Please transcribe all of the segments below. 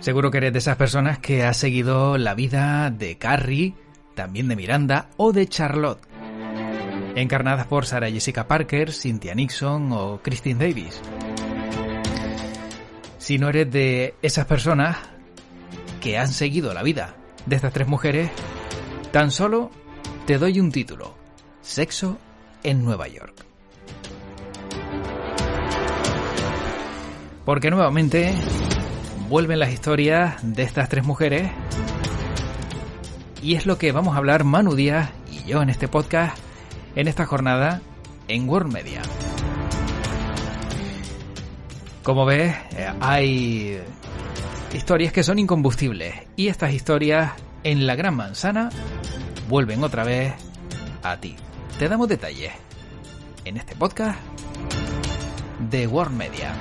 Seguro que eres de esas personas que ha seguido la vida de Carrie, también de Miranda o de Charlotte, encarnadas por Sarah Jessica Parker, Cynthia Nixon o Christine Davis. Si no eres de esas personas que han seguido la vida de estas tres mujeres, tan solo te doy un título: Sexo en Nueva York. Porque nuevamente vuelven las historias de estas tres mujeres y es lo que vamos a hablar Manu Díaz y yo en este podcast, en esta jornada en World Media. Como ves, hay historias que son incombustibles y estas historias en la Gran Manzana vuelven otra vez a ti. Te damos detalles en este podcast de World Media.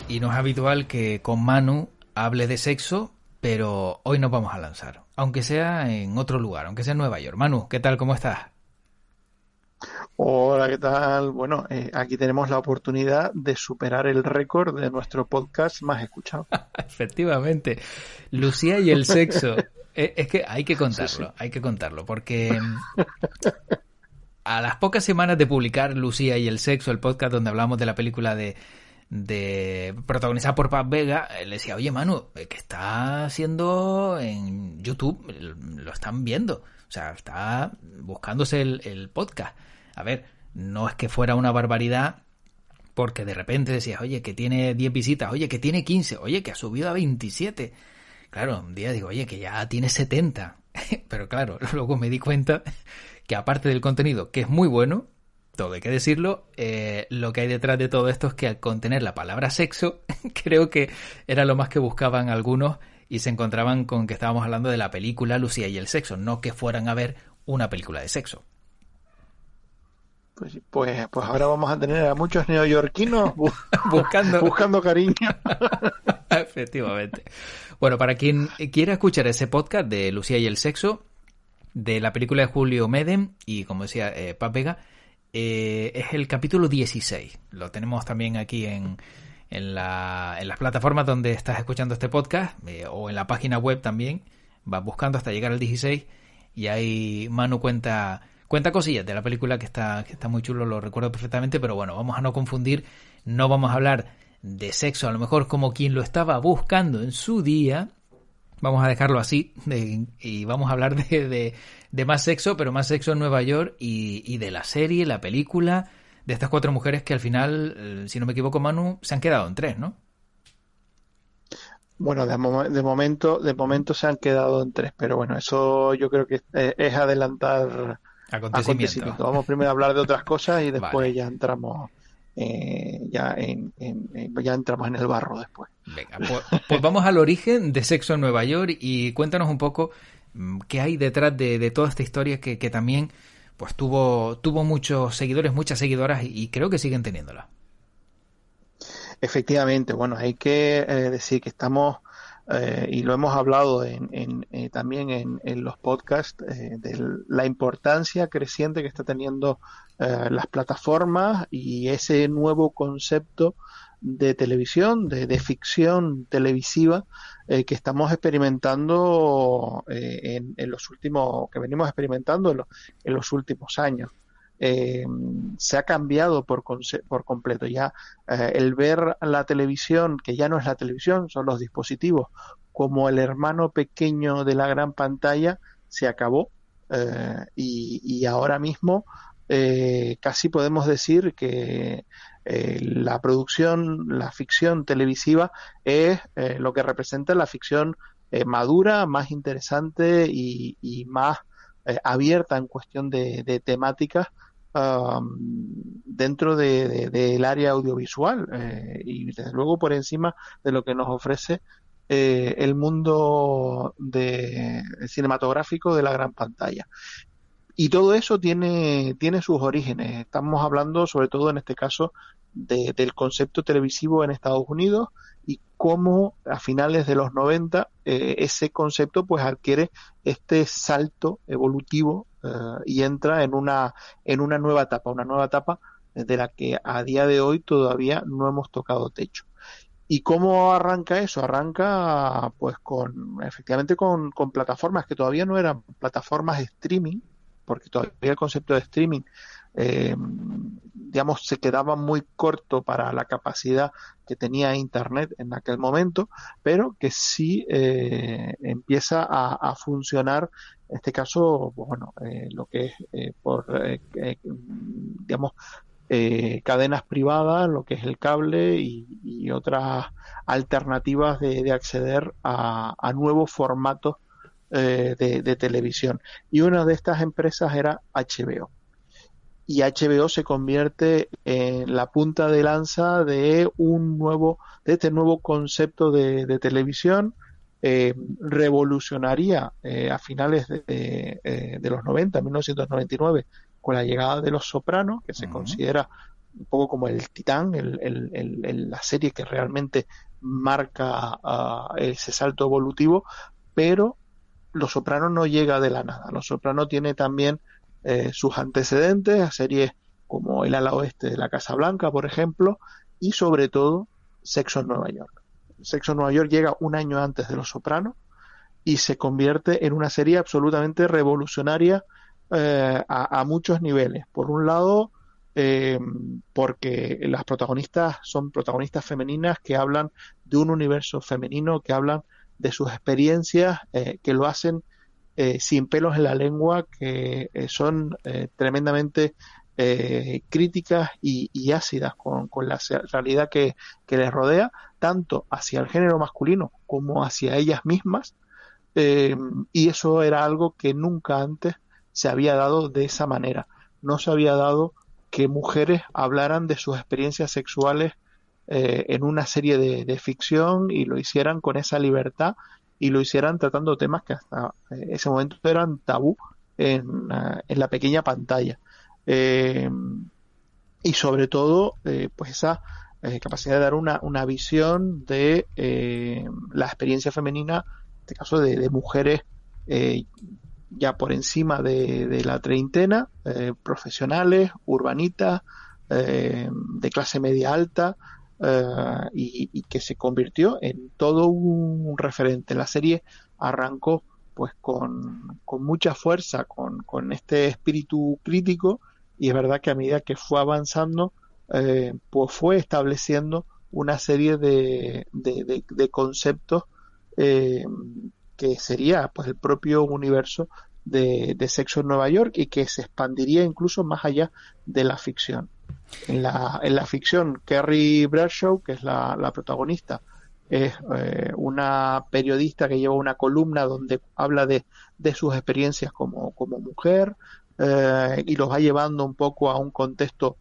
Y no es habitual que con Manu hable de sexo, pero hoy nos vamos a lanzar, aunque sea en otro lugar, aunque sea en Nueva York. Manu, ¿qué tal? ¿Cómo estás? Hola, ¿qué tal? Bueno, aquí tenemos la oportunidad de superar el récord de nuestro podcast más escuchado. Efectivamente, Lucía y el sexo. Es que hay que contarlo, Sí. hay que contarlo, porque a las pocas semanas de publicar Lucía y el sexo, el podcast donde hablamos de la película de protagonizada por Paz Vega, le decía, oye Manu, que está haciendo en YouTube, lo están viendo, o sea, está buscándose el podcast. A ver, no es que fuera una barbaridad, porque de repente decías, oye, que tiene 10 visitas, oye, que tiene 15, oye, que ha subido a 27. Claro, un día digo, oye, que ya tiene 70. Pero claro, luego me di cuenta que aparte del contenido, que es muy bueno, todo hay que decirlo, lo que hay detrás de todo esto es que al contener la palabra sexo, creo que era lo más que buscaban algunos y se encontraban con que estábamos hablando de la película Lucía y el sexo, no que fueran a ver una película de sexo. Pues ahora vamos a tener a muchos neoyorquinos buscando cariño. Efectivamente. Bueno, para quien quiera escuchar ese podcast de Lucía y el sexo, de la película de Julio Medem y, como decía, Paz Vega, es el capítulo 16. Lo tenemos también aquí en las plataformas donde estás escuchando este podcast, o en la página web también. Vas buscando hasta llegar al 16 y ahí Manu cuenta cosillas de la película que está muy chulo, lo recuerdo perfectamente, pero bueno, vamos a no confundir, no vamos a hablar de sexo a lo mejor como quien lo estaba buscando en su día, vamos a dejarlo así, y vamos a hablar de más sexo, pero más sexo en Nueva York y de la serie, la película, de estas cuatro mujeres que al final, si no me equivoco Manu, se han quedado en tres, ¿no? Bueno, de momento se han quedado en tres, pero bueno, eso yo creo que es adelantar Acontecimiento. acontecimientos. Vamos primero a hablar de otras cosas y después Vale. ya entramos ya entramos en el barro después. Venga, pues vamos al origen de Sexo en Nueva York y cuéntanos un poco qué hay detrás de toda esta historia que también pues tuvo muchos seguidores, muchas seguidoras y creo que siguen teniéndola. Efectivamente, bueno, hay que decir que estamos, y lo hemos hablado también en los podcasts, de la importancia creciente que está teniendo las plataformas y ese nuevo concepto de televisión, de ficción televisiva que estamos experimentando en los últimos, que venimos experimentando en los últimos años. Se ha cambiado por completo. Ya el ver la televisión, que ya no es la televisión, son los dispositivos, como el hermano pequeño de la gran pantalla, se acabó. Y ahora mismo casi podemos decir que la producción, la ficción televisiva es lo que representa la ficción madura, más interesante y más abierta en cuestión de temáticas dentro del área audiovisual y desde luego por encima de lo que nos ofrece el mundo cinematográfico de la gran pantalla. Y todo eso tiene sus orígenes. Estamos hablando, sobre todo en este caso, del concepto televisivo en Estados Unidos y cómo a finales de los 90 ese concepto pues adquiere este salto evolutivo y entra en una nueva etapa de la que a día de hoy todavía no hemos tocado techo. ¿Y cómo arranca eso? Arranca pues efectivamente con plataformas que todavía no eran plataformas de streaming, porque todavía el concepto de streaming digamos se quedaba muy corto para la capacidad que tenía Internet en aquel momento, pero que sí empieza a funcionar, en este caso, pues, bueno, lo que es digamos, cadenas privadas, lo que es el cable y otras alternativas de acceder a nuevos formatos de televisión. Y una de estas empresas era HBO. Y HBO se convierte en la punta de lanza de este nuevo concepto de televisión. Revolucionaría a finales de los 90, 1999, con la llegada de Los Sopranos, que se considera un poco como el titán, la serie que realmente marca ese salto evolutivo, pero Los Sopranos no llega de la nada. Los Sopranos tiene también sus antecedentes a series como El ala oeste de la Casa Blanca, por ejemplo, y sobre todo Sexo en Nueva York. Sexo en Nueva York llega un año antes de Los Sopranos y se convierte en una serie absolutamente revolucionaria a muchos niveles. Por un lado, porque las protagonistas son protagonistas femeninas que hablan de un universo femenino, que hablan de sus experiencias, que lo hacen sin pelos en la lengua, que son tremendamente críticas y ácidas con la realidad que les rodea, tanto hacia el género masculino como hacia ellas mismas, y eso era algo que nunca antes se había dado de esa manera. No se había dado que mujeres hablaran de sus experiencias sexuales en una serie de ficción y lo hicieran con esa libertad y lo hicieran tratando temas que hasta ese momento eran tabú en la pequeña pantalla. Y sobre todo, pues esa capacidad de dar una visión de la experiencia femenina, en este caso de mujeres ya por encima de la treintena, profesionales, urbanitas, de clase media alta, y que se convirtió en todo un referente. La serie arrancó pues con mucha fuerza, con este espíritu crítico, y es verdad que a medida que fue avanzando, pues fue estableciendo una serie de conceptos eh, que sería pues el propio universo de Sexo en Nueva York, y que se expandiría incluso más allá de la ficción. En la ficción, Carrie Bradshaw, que es la protagonista, es una periodista que lleva una columna donde habla de sus experiencias como mujer, y los va llevando un poco a un contexto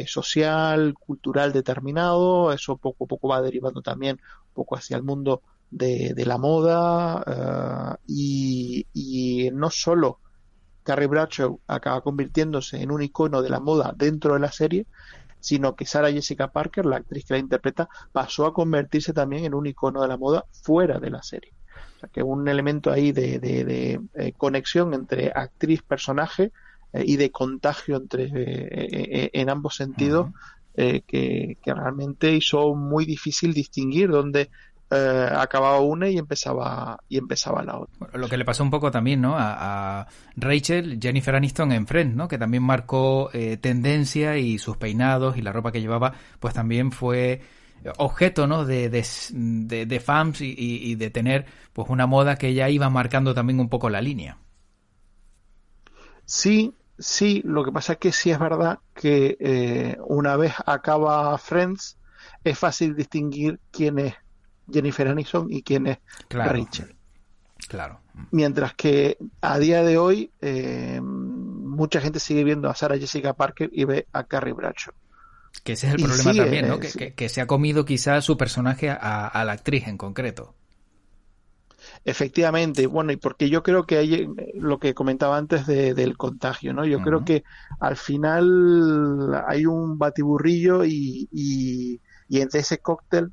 social, cultural determinado. Eso poco a poco va derivando también un poco hacia el mundo de la moda, y no solo Carrie Bradshaw acaba convirtiéndose en un icono de la moda dentro de la serie, sino que Sarah Jessica Parker, la actriz que la interpreta, pasó a convertirse también en un icono de la moda fuera de la serie. O sea, que un elemento ahí de conexión entre actriz-personaje y de contagio en ambos sentidos, que realmente hizo muy difícil distinguir dónde acababa una y empezaba la otra. Bueno, lo que le pasó un poco también, ¿no? A Rachel, Jennifer Aniston en Friends, ¿no? Que también marcó tendencia, y sus peinados y la ropa que llevaba, pues también fue objeto, ¿no? De fans y de tener pues una moda que ya iba marcando también un poco la línea. Sí, sí, lo que pasa es que sí es verdad que una vez acaba Friends es fácil distinguir quién es Jennifer Aniston y quién es Claro, Rachel. claro. Mientras que a día de hoy mucha gente sigue viendo a Sarah Jessica Parker y ve a Carrie Bradshaw. Que ese es el Y problema sigue, también, ¿no? Que se ha comido quizás su personaje a la actriz en concreto. efectivamente, bueno, y porque yo creo que hay lo que comentaba antes del contagio, ¿no? Yo creo que al final hay un batiburrillo y entre ese cóctel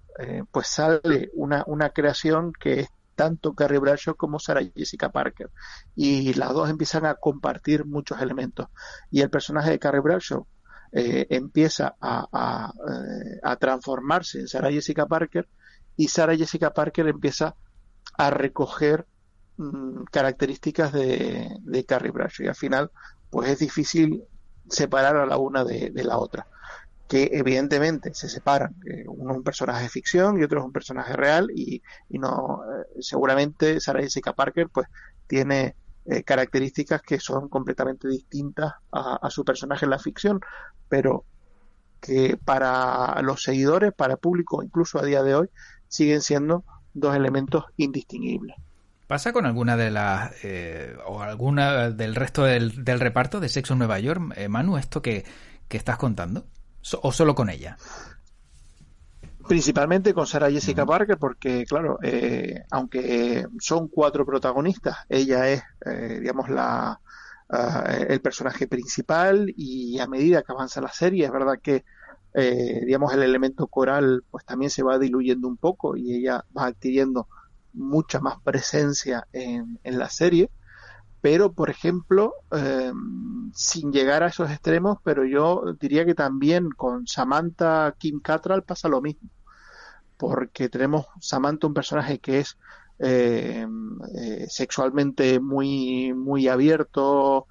pues sale una creación que es tanto Carrie Bradshaw como Sarah Jessica Parker, y las dos empiezan a compartir muchos elementos, y el personaje de Carrie Bradshaw empieza a transformarse en Sarah Jessica Parker, y Sarah Jessica Parker empieza a recoger características de Carrie Bradshaw, y al final pues es difícil separar a la una de la otra, que evidentemente se separan, uno es un personaje de ficción y otro es un personaje real, y no seguramente Sarah Jessica Parker pues tiene características que son completamente distintas a su personaje en la ficción, pero que para los seguidores, para el público, incluso a día de hoy, siguen siendo dos elementos indistinguibles. ¿Pasa con alguna de las o alguna del resto del reparto de Sexo en Nueva York, Manu, esto que estás contando? ¿O solo con ella? Principalmente con Sarah Jessica Parker, porque claro, aunque son 4 protagonistas, ella es, digamos, el personaje principal, y a medida que avanza la serie, es verdad que, digamos, el elemento coral pues también se va diluyendo un poco, y ella va adquiriendo mucha más presencia en la serie. Pero, por ejemplo, sin llegar a esos extremos, pero yo diría que también con Samantha Kim Cattrall pasa lo mismo, porque tenemos Samantha, un personaje que es sexualmente muy abierto,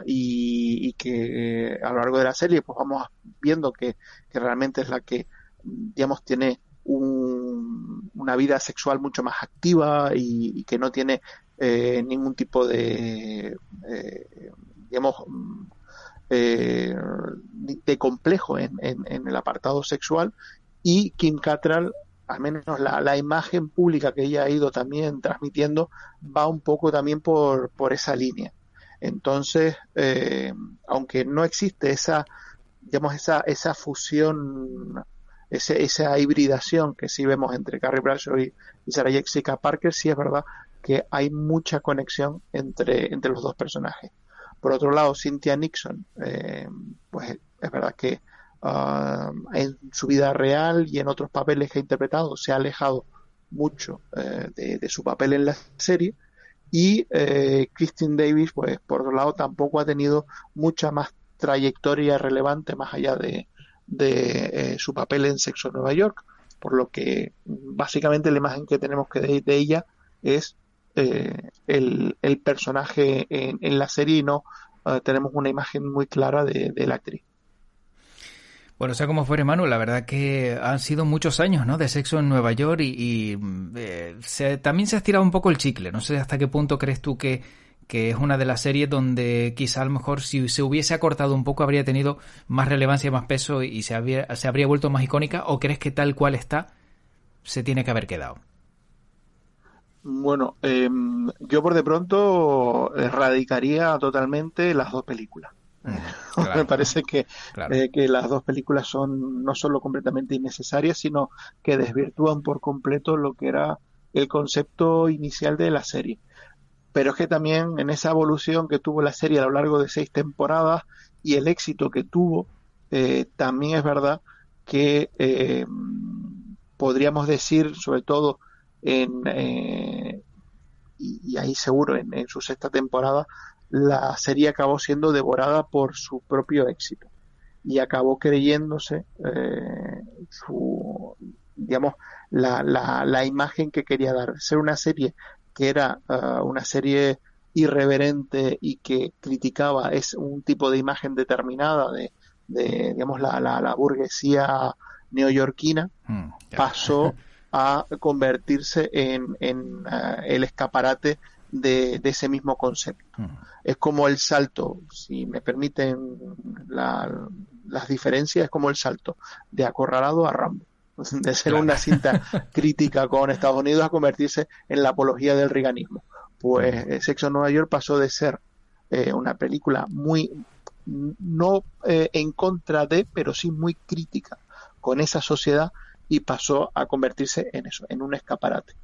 y que a lo largo de la serie pues vamos viendo que realmente es la que, digamos, tiene una vida sexual mucho más activa, y que no tiene ningún tipo digamos, eh, de complejo en el apartado sexual. Y Kim Cattrall, al menos la imagen pública que ella ha ido también transmitiendo, va un poco también por esa línea. Entonces, aunque no existe digamos, esa fusión, esa hibridación que sí vemos entre Carrie Bradshaw y Sarah Jessica Parker, sí es verdad que hay mucha conexión entre los dos personajes. Por otro lado, Cynthia Nixon, pues es verdad que en su vida real y en otros papeles que ha interpretado se ha alejado mucho de su papel en la serie, y Christine Davis, pues por otro lado, tampoco ha tenido mucha más trayectoria relevante más allá de su papel en Sexo en Nueva York, por lo que básicamente la imagen que tenemos que de ella es el personaje en la serie, y no tenemos una imagen muy clara de la actriz. Bueno, sea como fuere, Manu, la verdad que han sido muchos años, ¿no?, de Sexo en Nueva York, también se ha estirado un poco el chicle. No sé hasta qué punto crees tú que es una de las series donde quizá a lo mejor si se hubiese acortado un poco habría tenido más relevancia, más peso y se habría vuelto más icónica, o crees que tal cual está se tiene que haber quedado. Bueno, yo por de pronto erradicaría totalmente las dos películas. Me Claro, parece claro. que las dos películas son no solo completamente innecesarias, sino que desvirtúan por completo lo que era el concepto inicial de la serie. Pero es que también en esa evolución que tuvo la serie a lo largo de 6 temporadas, y el éxito que tuvo, también es verdad que podríamos decir, sobre todo y ahí seguro en su 6ª temporada, la serie acabó siendo devorada por su propio éxito, y acabó creyéndose digamos, la imagen que quería dar, ser una serie que era una serie irreverente y que criticaba es un tipo de imagen determinada digamos, la burguesía neoyorquina, Ya. pasó a convertirse en el escaparate de ese mismo concepto. Es como el salto, si me permiten las diferencias, es como el salto de Acorralado a Rambo, de ser Claro. una cinta crítica con Estados Unidos a convertirse en la apología del reaganismo. Pues Sexo en Nueva York pasó de ser una película muy, no en contra de, pero sí muy crítica con esa sociedad, y pasó a convertirse en eso, en un escaparate.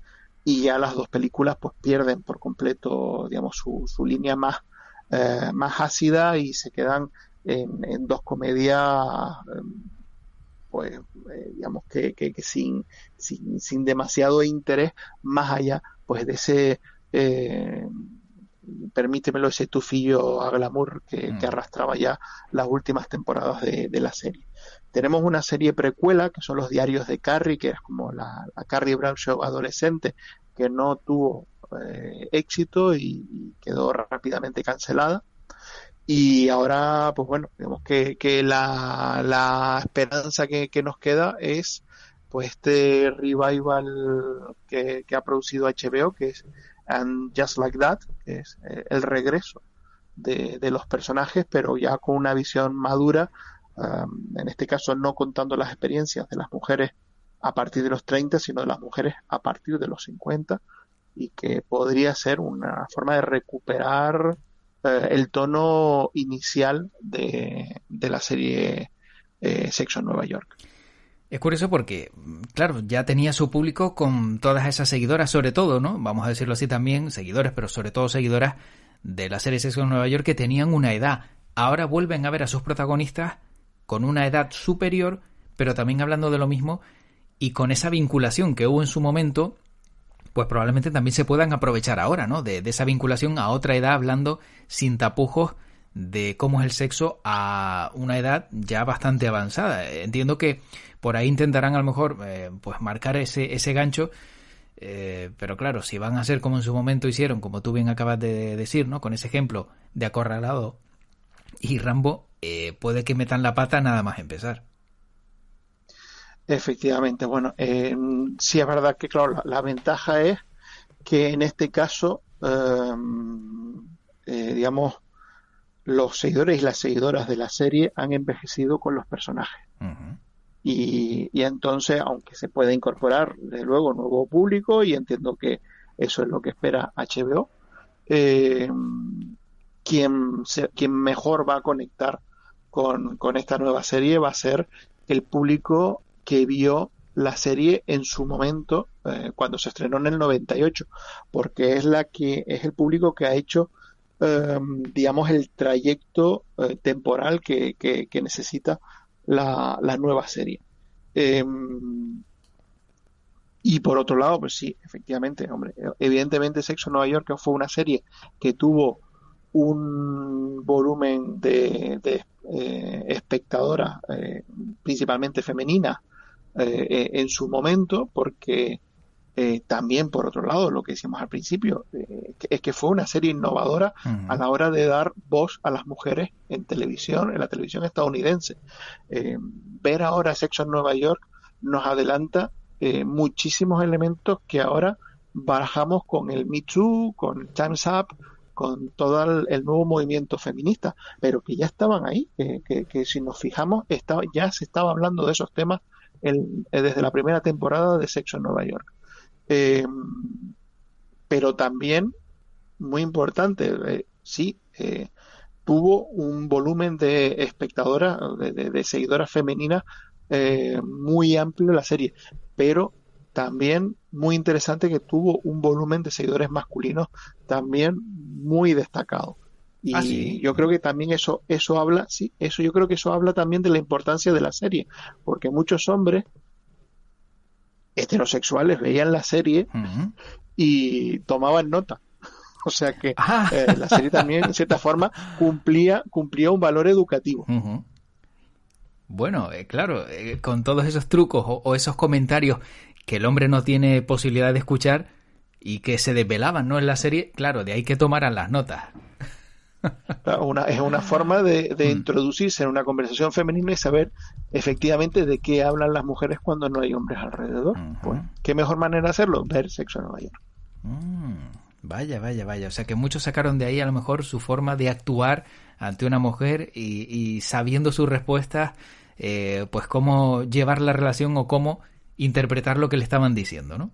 Y ya las dos películas pues pierden por completo, digamos, su línea más ácida, y se quedan en dos comedias pues digamos que sin demasiado interés, más allá pues de ese permítemelo, ese tufillo a glamour que arrastraba ya las últimas temporadas de la serie. Tenemos una serie precuela, que son los diarios de Carrie, que es como la Carrie Bradshaw adolescente, que no tuvo éxito y quedó rápidamente cancelada. Y ahora, pues bueno, digamos que la esperanza que nos queda es pues este revival que ha producido HBO, que es And Just Like That, que es el regreso de los personajes, pero ya con una visión madura, en este caso no contando las experiencias de las mujeres a partir de los 30, sino de las mujeres a partir de los 50, y que podría ser una forma de recuperar el tono inicial de la serie Sexo en Nueva York. Es curioso porque, claro, ya tenía su público con todas esas seguidoras, sobre todo, ¿no? Vamos a decirlo así también, seguidores, pero sobre todo seguidoras de la serie Sexo en Nueva York que tenían una edad. Ahora vuelven a ver a sus protagonistas con una edad superior, pero también hablando de lo mismo y con esa vinculación que hubo en su momento, pues probablemente también se puedan aprovechar ahora, ¿no? De esa vinculación a otra edad, hablando sin tapujos de cómo es el sexo a una edad ya bastante avanzada. Entiendo que por ahí intentarán a lo mejor pues marcar ese gancho, pero claro, si van a hacer como en su momento hicieron, como tú bien acabas de decir, ¿no? Con ese ejemplo de Acorralado y Rambo, puede que metan la pata nada más empezar. Efectivamente, bueno, sí es verdad que claro, la ventaja es que en este caso, digamos, los seguidores y las seguidoras de la serie han envejecido con los personajes. Uh-huh. Y entonces, aunque se puede incorporar, desde luego, nuevo público, y entiendo que eso es lo que espera HBO, quien mejor va a conectar con esta nueva serie va a ser el público que vio la serie en su momento, cuando se estrenó en el 98, porque es el público que ha hecho digamos el trayecto temporal que necesita la nueva serie. Y por otro lado, pues sí, efectivamente, hombre, evidentemente Sexo en Nueva York fue una serie que tuvo un volumen de espectadoras, principalmente femeninas, en su momento, porque también, por otro lado, lo que decíamos al principio, es que fue una serie innovadora a la hora de dar voz a las mujeres en televisión, en la televisión estadounidense. Ver ahora Sexo en Nueva York nos adelanta muchísimos elementos que ahora barajamos con el Me Too, con el Time's Up, con todo el nuevo movimiento feminista, pero que ya estaban ahí, que si nos fijamos, ya se estaba hablando de esos temas desde la primera temporada de Sexo en Nueva York. Pero también, muy importante, tuvo un volumen de espectadoras, de seguidoras femeninas muy amplio la serie, pero también muy interesante que tuvo un volumen de seguidores masculinos también muy destacado. Y ¿sí? Yo creo que también eso habla, yo creo que eso habla también de la importancia de la serie, porque muchos hombres heterosexuales veían la serie y tomaban nota. O sea que la serie también, en cierta forma, cumplía un valor educativo. Uh-huh. Bueno, claro, con todos esos trucos o esos comentarios que el hombre no tiene posibilidad de escuchar y que se desvelaban, ¿no?, en la serie, claro, de ahí que tomaran las notas. Es una forma de introducirse en una conversación femenina y saber efectivamente de qué hablan las mujeres cuando no hay hombres alrededor. Uh-huh. Pues, ¿qué mejor manera de hacerlo? Ver Sexo en Nueva York. Vaya. O sea que muchos sacaron de ahí a lo mejor su forma de actuar ante una mujer y sabiendo sus respuestas, pues cómo llevar la relación o cómo interpretar lo que le estaban diciendo, ¿no?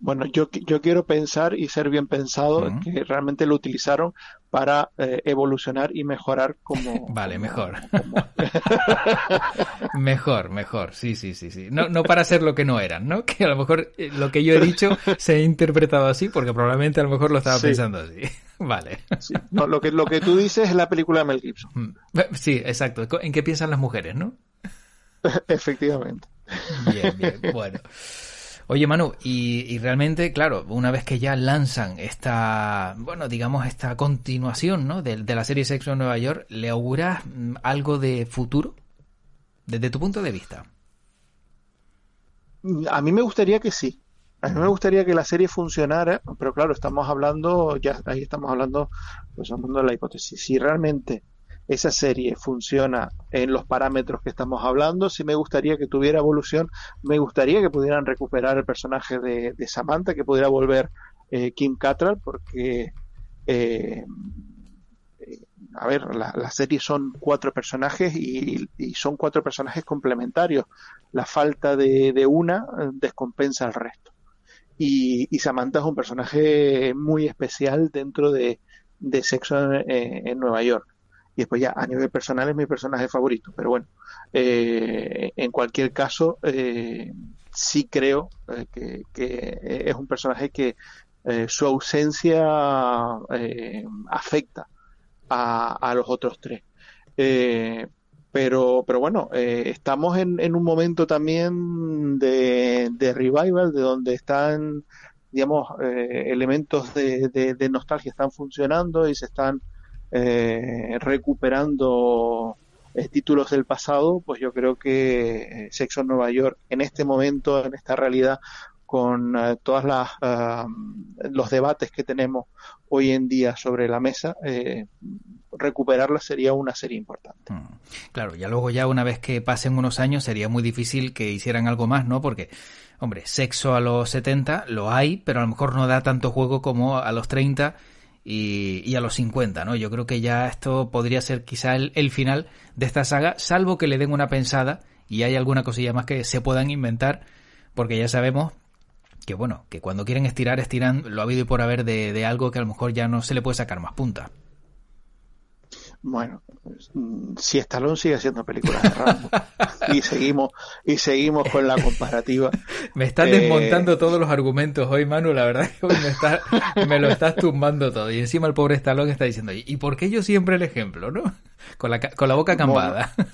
Bueno, yo quiero pensar y ser bien pensado que realmente lo utilizaron para evolucionar y mejorar como... Vale, mejor. Mejor, sí. No para ser lo que no eran, ¿no? Que a lo mejor lo que yo he dicho se ha interpretado así porque probablemente a lo mejor lo estaba pensando así. Vale. Sí. No, lo que tú dices es la película de Mel Gibson. Sí, exacto. ¿En qué piensan las mujeres, no? Efectivamente. Bien, bueno. Oye, Manu, y realmente, claro, una vez que ya lanzan esta, bueno, digamos, esta continuación, ¿no? de la serie Sexo en Nueva York, ¿le auguras algo de futuro? Desde tu punto de vista. A mí me gustaría que sí. A mí me gustaría que la serie funcionara, pero claro, estamos hablando, ya ahí estamos hablando, pues hablando de la hipótesis. Si realmente esa serie funciona en los parámetros que estamos hablando, sí me gustaría que tuviera evolución, me gustaría que pudieran recuperar el personaje de Samantha, que pudiera volver Kim Cattrall, porque eh, a ver, la serie son 4 personajes y son 4 personajes complementarios. La falta de una descompensa al resto. Y Samantha es un personaje muy especial dentro de Sexo en Nueva York. Y después ya a nivel personal es mi personaje favorito. Pero bueno, en cualquier caso, sí creo que es un personaje que su ausencia afecta a los otros 3. Pero bueno, estamos en un momento también de revival, de donde están, digamos, elementos de nostalgia están funcionando y se están recuperando títulos del pasado. Pues yo creo que Sexo en Nueva York, en este momento, en esta realidad, con todas los debates que tenemos hoy en día sobre la mesa, recuperarla sería una serie importante. Claro, ya luego ya una vez que pasen unos años sería muy difícil que hicieran algo más, ¿no? Porque, hombre, Sexo a los 70 lo hay, pero a lo mejor no da tanto juego como a los 30 y a los 50, ¿no? Yo creo que ya esto podría ser quizá el final de esta saga, salvo que le den una pensada y hay alguna cosilla más que se puedan inventar, porque ya sabemos que, bueno, que cuando quieren estirar, estiran lo habido y por haber de algo que a lo mejor ya no se le puede sacar más punta. Bueno, si Stallone sigue haciendo películas de Rambo y seguimos con la comparativa. Me estás desmontando todos los argumentos hoy, Manu. La verdad es que hoy me lo estás tumbando todo. Y encima el pobre Stallone está diciendo, ¿y por qué yo siempre el ejemplo, no? Con la boca cambada. Bueno.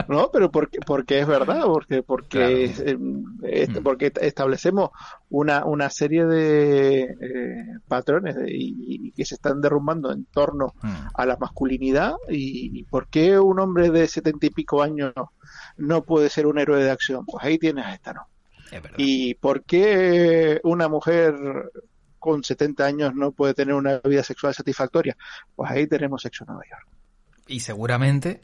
No, pero porque es verdad, porque claro. porque establecemos una serie de patrones y que se están derrumbando en torno a la masculinidad y por qué un hombre de 70 y pico años no puede ser un héroe de acción. Pues ahí tienes a esta, ¿no? Y por qué una mujer con 70 años no puede tener una vida sexual satisfactoria. Pues ahí tenemos Sexo en Nueva York. Y seguramente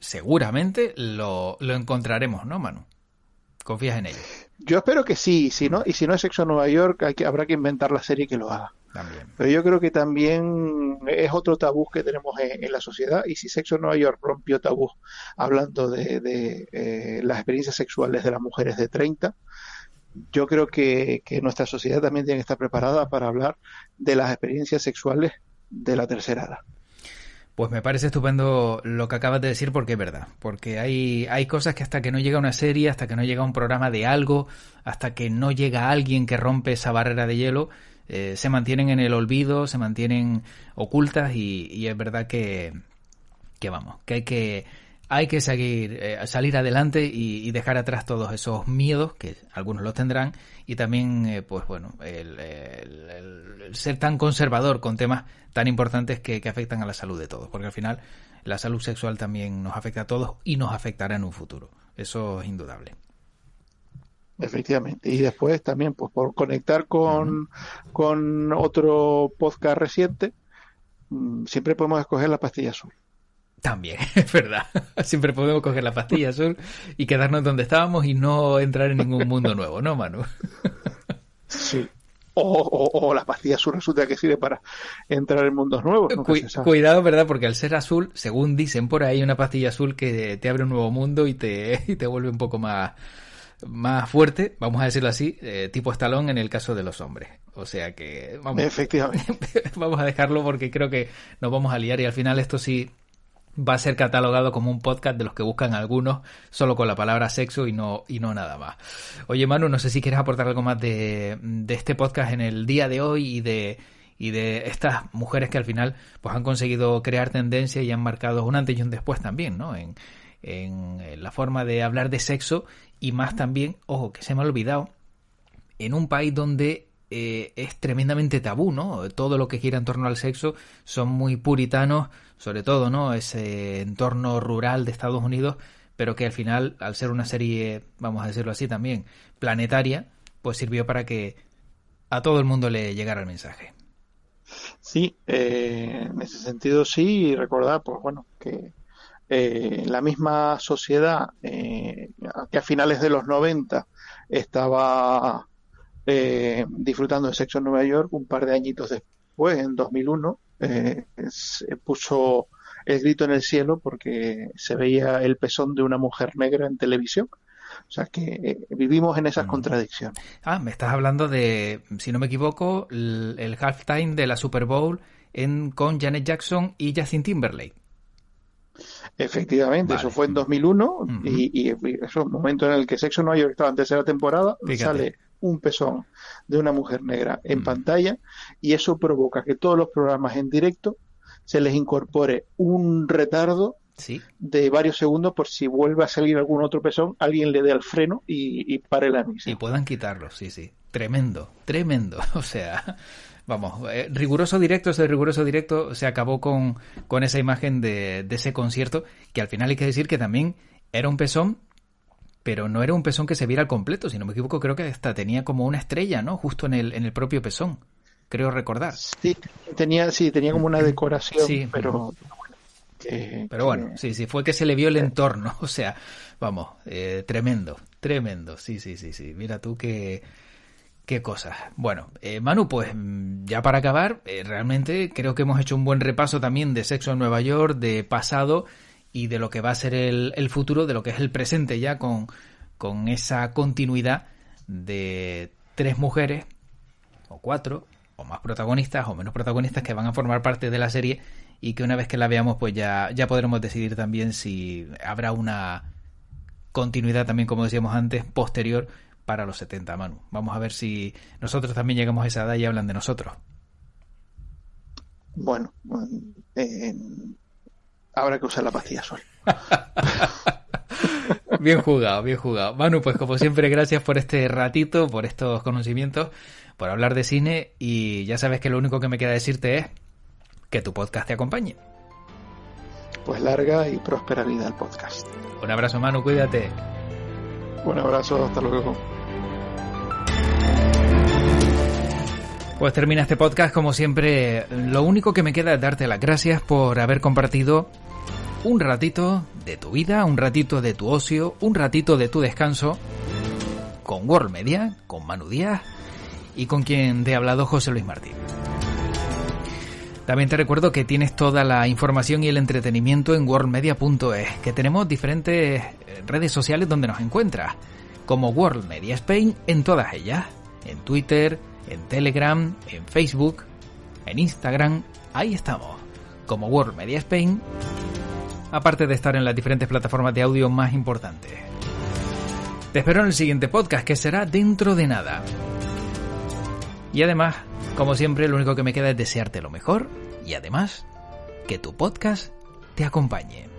lo encontraremos, ¿no, Manu? ¿Confías en ello? Yo espero que sí, y si no es Sexo en Nueva York, habrá que inventar la serie que lo haga. También. Pero yo creo que también es otro tabú que tenemos en la sociedad, y si Sexo en Nueva York rompió tabú hablando de las experiencias sexuales de las mujeres de 30, yo creo que nuestra sociedad también tiene que estar preparada para hablar de las experiencias sexuales de la tercera edad. Pues me parece estupendo lo que acabas de decir porque es verdad, porque hay cosas que hasta que no llega una serie, hasta que no llega un programa de algo, hasta que no llega alguien que rompe esa barrera de hielo, se mantienen en el olvido, se mantienen ocultas y es verdad que vamos, que hay que salir adelante y dejar atrás todos esos miedos, que algunos los tendrán, y también, pues bueno, el ser tan conservador con temas tan importantes que afectan a la salud de todos, porque al final la salud sexual también nos afecta a todos y nos afectará en un futuro. Eso es indudable. Efectivamente. Y después también, pues por conectar con otro podcast reciente, siempre podemos escoger la pastilla azul. También, es verdad. Siempre podemos coger la pastilla azul y quedarnos donde estábamos y no entrar en ningún mundo nuevo, ¿no, Manu? Sí. O la pastilla azul resulta que sirve para entrar en mundos nuevos. Cuidado, ¿verdad? Porque al ser azul, según dicen por ahí, una pastilla azul que te abre un nuevo mundo y te vuelve un poco más fuerte, vamos a decirlo así, tipo Stallone en el caso de los hombres. O sea que vamos, efectivamente. Vamos a dejarlo porque creo que nos vamos a liar y al final esto sí va a ser catalogado como un podcast de los que buscan algunos solo con la palabra sexo y no nada más. Oye, Manu, no sé si quieres aportar algo más de este podcast en el día de hoy y de estas mujeres que al final pues han conseguido crear tendencia y han marcado un antes y un después también, ¿no? En en la forma de hablar de sexo, y más también, ojo, que se me ha olvidado, en un país donde es tremendamente tabú, ¿no? Todo lo que gira en torno al sexo son muy puritanos, sobre todo, ¿no? Ese entorno rural de Estados Unidos, pero que al final, al ser una serie, vamos a decirlo así también, planetaria, pues sirvió para que a todo el mundo le llegara el mensaje. Sí, en ese sentido sí, y recordar, pues bueno, que la misma sociedad que a finales de los 90 estaba disfrutando de sexo en Nueva York, un par de añitos después, en 2001, se puso el grito en el cielo porque se veía el pezón de una mujer negra en televisión. O sea que vivimos en esas contradicciones. Ah, me estás hablando de, si no me equivoco, el halftime de la Super Bowl con Janet Jackson y Justin Timberlake. Efectivamente, vale. Eso fue en 2001 y eso es un momento en el que Sexo en Nueva York estaba en tercera temporada. Fíjate. Sale un pezón de una mujer negra en pantalla y eso provoca que todos los programas en directo se les incorpore un retardo de varios segundos por si vuelve a salir algún otro pezón, alguien le dé al freno y pare la emisión. Y puedan quitarlo, sí. Tremendo. O sea, vamos, riguroso directo se acabó con esa imagen de ese concierto, que al final hay que decir que también era un pezón, pero no era un pezón que se viera al completo, si no me equivoco, creo que hasta tenía como una estrella, ¿no? Justo en el propio pezón, creo recordar. Sí, tenía como una decoración, sí, pero... Pero bueno, sí, fue que se le vio el entorno, o sea, vamos, tremendo, sí, mira tú qué cosas. Bueno, Manu, pues ya para acabar, realmente creo que hemos hecho un buen repaso también de Sexo en Nueva York, de pasado y de lo que va a ser el futuro, de lo que es el presente ya con esa continuidad de 3 mujeres, o 4, o más protagonistas o menos protagonistas que van a formar parte de la serie, y que una vez que la veamos pues ya podremos decidir también si habrá una continuidad también, como decíamos antes, posterior para los 70, Manu. Vamos a ver si nosotros también llegamos a esa edad y hablan de nosotros. Bueno, habrá que usar la pastilla sol. Bien jugado. Manu, pues como siempre, gracias por este ratito, por estos conocimientos, por hablar de cine, y ya sabes que lo único que me queda decirte es que tu podcast te acompañe. Pues larga y próspera vida el podcast. Un abrazo, Manu, cuídate. Un abrazo, hasta luego. Pues termina este podcast, como siempre. Lo único que me queda es darte las gracias por haber compartido un ratito de tu vida, un ratito de tu ocio, un ratito de tu descanso con World Media, con Manu Díaz y con quien te ha hablado, José Luis Martín. También te recuerdo que tienes toda la información y el entretenimiento en worldmedia.es, que tenemos diferentes redes sociales donde nos encuentras, como World Media Spain en todas ellas, en Twitter, en Telegram, en Facebook, en Instagram, ahí estamos, como World Media Spain, aparte de estar en las diferentes plataformas de audio más importantes. Te espero en el siguiente podcast, que será dentro de nada. Y además, como siempre, lo único que me queda es desearte lo mejor y además que tu podcast te acompañe.